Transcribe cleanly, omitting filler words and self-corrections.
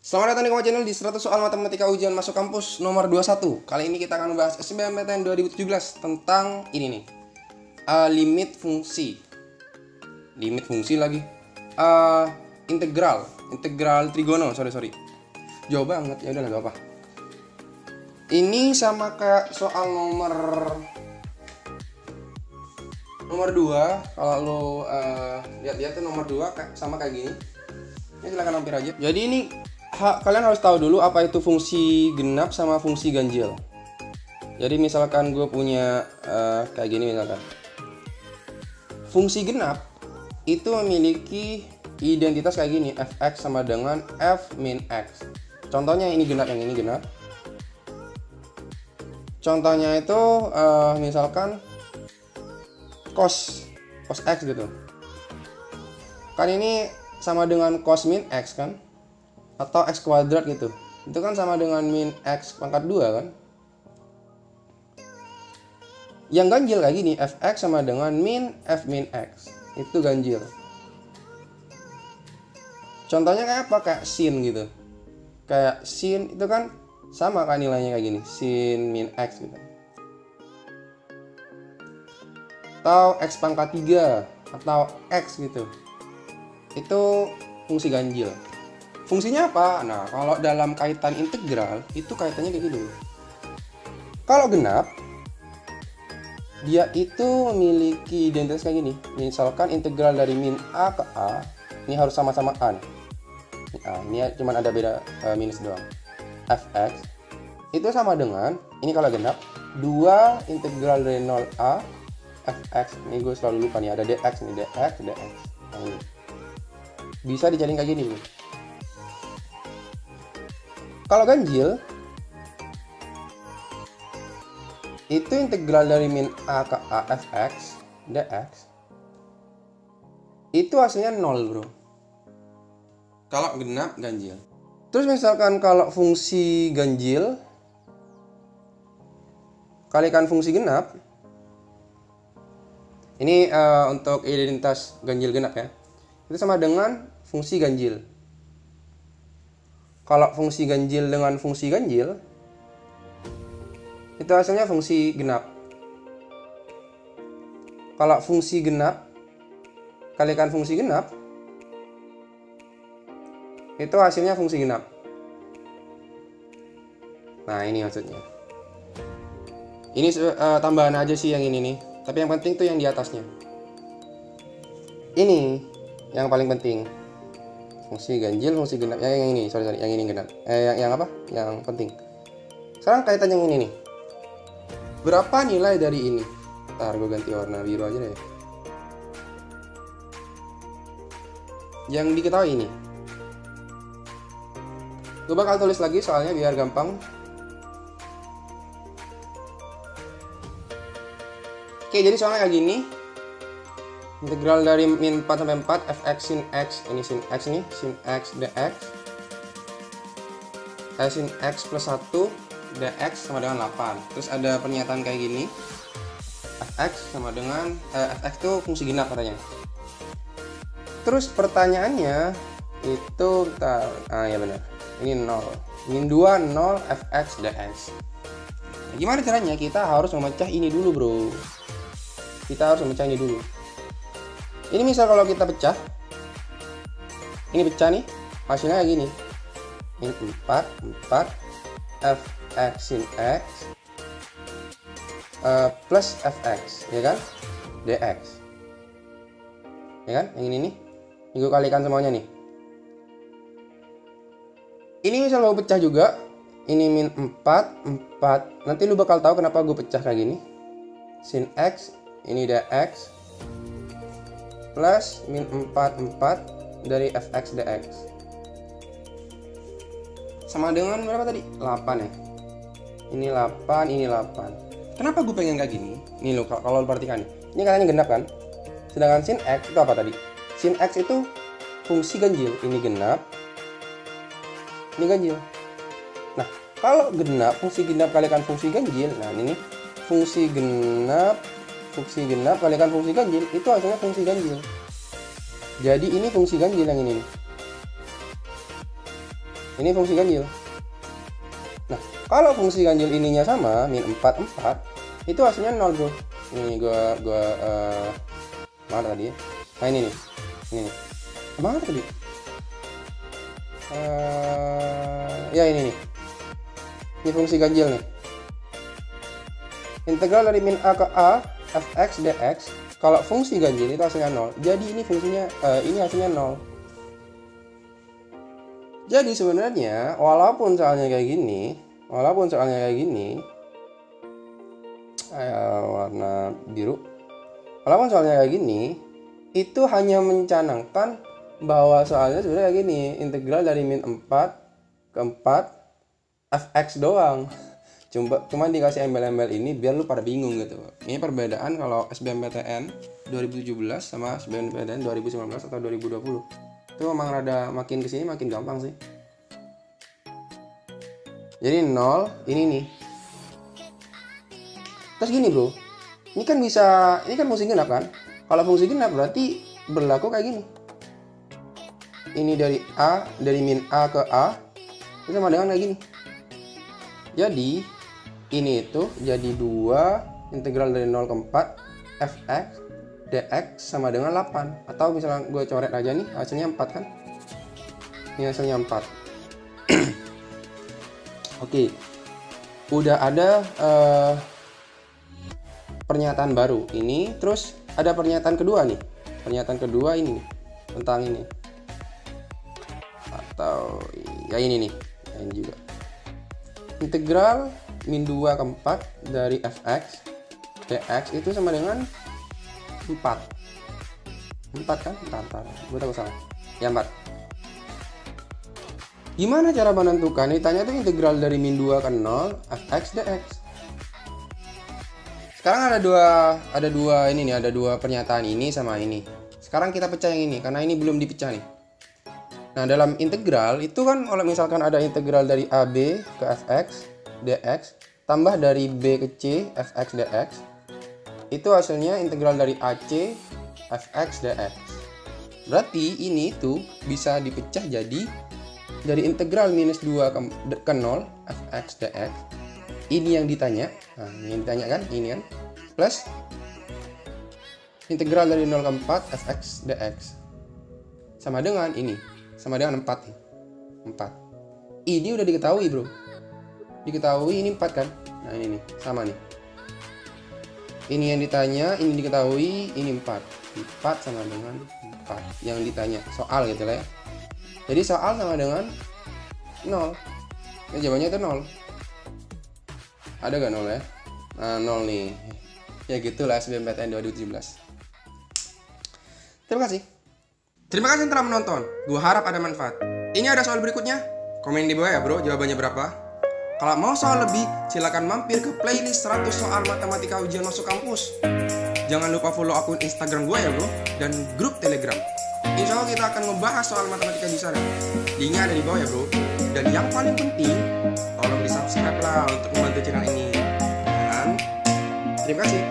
Selamat datang di Koma Channel di 100 soal matematika ujian masuk kampus nomor 21. Kali ini kita akan membahas SBMPTN 2017 tentang ini nih. Limit fungsi. Limit fungsi lagi. Integral trigono, sorry. Jauh banget, ya udah gak apa. Ini sama kayak soal nomor 2. Kalau lo lihat-lihat tuh nomor 2 sama kayak gini. Ini silahkan hampir aja. Jadi ini kalian harus tahu dulu apa itu fungsi genap sama fungsi ganjil. Jadi misalkan gue punya kayak gini misalkan. Fungsi genap itu memiliki identitas kayak gini, fx sama dengan f min x. Contohnya ini genap, yang ini genap. Contohnya itu misalkan cos x gitu. Kan ini sama dengan cos min x kan? Atau x kuadrat gitu. Itu kan sama dengan min x pangkat 2 kan? Yang ganjil kayak gini, fx sama dengan min f min x. Itu ganjil. Contohnya kayak apa? Kayak sin gitu. Kayak sin itu kan sama kan nilainya kayak gini, sin min x gitu. Atau x pangkat 3 atau x gitu. Itu fungsi ganjil. Fungsinya apa? Nah, kalau dalam kaitan integral itu kaitannya kayak gini. Kalau genap dia itu memiliki identitas kayak gini. Misalkan integral dari min a ke a, ini harus sama-sama a. Ini cuma ada beda minus doang. Fx itu sama dengan ini kalau genap 2 integral dari 0a fx. Ini gue selalu lupa nih, ada dx nih, dx. Nah, ini bisa dicari kayak gini nih. Kalau ganjil itu integral dari min a ke a fx dx itu hasilnya 0 bro. Kalau genap ganjil. Terus misalkan kalau fungsi ganjil kalikan fungsi genap, ini untuk identitas ganjil genap ya, itu sama dengan fungsi ganjil. Kalau fungsi ganjil dengan fungsi ganjil itu hasilnya fungsi genap. Kalau fungsi genap kalikan fungsi genap itu hasilnya fungsi genap. Nah ini maksudnya. Ini tambahan aja sih yang ini nih. Tapi yang penting tuh yang di atasnya. Ini yang paling penting. Fungsi ganjil, fungsi genap. Yang ini, sorry, yang ini genap. Yang apa? Yang penting. Sekarang kaitan yang ini nih. Berapa nilai dari ini? Ntar gue ganti warna biru aja deh. Yang diketahui ini. Gue bakal tulis lagi soalnya biar gampang. Oke, jadi soalnya kayak gini. Integral dari min 4 sampai 4 fx sin x, ini sin x nih, sin x dx. Sin x plus 1 dx sama dengan 8. Terus ada pernyataan kayak gini. Fx sama dengan fx itu fungsi genap katanya. Terus pertanyaannya itu ya benar. Ini 0. Min 2 0 fx dx. Nah, gimana caranya? Kita harus memecah ini dulu, bro. Kita harus memecah ini dulu. Ini misal kalau kita pecah, ini pecah nih, hasilnya kayak gini. Ini 4 fx sin x plus fx, ya kan, dx, ya kan, yang ini nih, ini gue kalikan semuanya nih. Ini misal gue pecah juga, ini min 4, nanti lu bakal tahu kenapa gue pecah kayak gini. Sin x, ini dx, plus min 4 dari fx dx sama dengan berapa tadi? 8 ya. Ini 8, ini 8. Kenapa gue pengen kayak gini? Nih lo, kalau lo perhatikan nih, ini katanya genap kan, sedangkan sin x itu apa tadi? Sin x itu fungsi ganjil. Ini genap, ini ganjil. Nah kalau genap, fungsi genap kalikan fungsi ganjil, nah ini fungsi genap kalikan fungsi ganjil, itu hasilnya fungsi ganjil. Jadi ini fungsi ganjil yang ini nih. Ini fungsi ganjil. Nah, kalau fungsi ganjil ininya sama, min 4, 4, itu hasilnya 0 bro. Ini gua mana tadi ya? Nah ini nih. Ini nih. Mana tadi? Ya ini nih. Ini fungsi ganjil nih. Integral dari min a ke a fx dx. Kalau fungsi ganjil itu hasilnya 0. Jadi ini fungsinya ini hasilnya 0. Jadi sebenarnya walaupun soalnya kayak gini, warna biru. Walaupun soalnya kayak gini, itu hanya mencanangkan bahwa soalnya sebenarnya kayak gini, integral dari min 4 ke 4 fx doang. Cuma dikasih embel-embel ini biar lu pada bingung gitu. Ini perbedaan kalau SBMPTN 2017 sama SBMPTN 2019 atau 2020. Itu emang rada makin kesini makin gampang sih. Jadi 0 ini nih. Terus gini bro, ini kan fungsi genap kan. Kalau fungsi genap berarti berlaku kayak gini. Ini dari min a ke a itu sama dengan kayak gini. Jadi ini itu jadi 2 integral dari 0 ke 4 fx dx sama dengan 8. Atau misalnya gue coret aja nih, hasilnya 4 kan. Ini hasilnya 4. Oke. Udah ada pernyataan baru ini, terus ada pernyataan kedua nih. Pernyataan kedua ini nih, tentang ini. Atau ya ini nih, ini juga. Integral min 2 ke 4 dari fx dx itu sama dengan 4 kan? Bentar, gue tahu salah. Ya 4. Gimana cara menentukan? Ditanya tuh integral dari min 2 ke 0 fx dx. Sekarang ada dua pernyataan ini sama ini. Sekarang kita pecah yang ini karena ini belum dipecah nih. Nah, dalam integral itu kan kalau misalkan ada integral dari AB ke fx dx tambah dari B ke C fx dx, itu hasilnya integral dari AC fx dx. Berarti ini tuh bisa dipecah jadi dari integral minus 2 ke 0 fx dx. Ini yang ditanya. Nah, ini yang ditanya kan, ini kan. Plus integral dari 0 ke 4 fx dx. Sama dengan ini. Sama dengan 4 nih. 4. Ini udah diketahui, bro. Diketahui ini 4 kan? Nah, ini nih, sama nih. Ini yang ditanya, ini diketahui, ini 4. 4 sama dengan 4 yang ditanya. Soal gitu lah ya. Jadi soal sama dengan 0. Ya, jawabannya itu 0. Ada gak 0 ya? Nah, 0 nih. Ya gitulah SBMPTN 2017. Terima kasih. Terima kasih telah menonton. Gua harap ada manfaat. Ini ada soal berikutnya. Komen di bawah ya bro, jawabannya berapa. Kalau mau soal lebih, silakan mampir ke playlist 100 soal matematika ujian masuk kampus. Jangan lupa follow akun Instagram gue ya bro, dan grup Telegram. Insya Allah kita akan ngebahas soal matematika di sana. Linknya ada di bawah ya bro. Dan yang paling penting, tolong di subscribe lah untuk membantu channel ini. Dan terima kasih.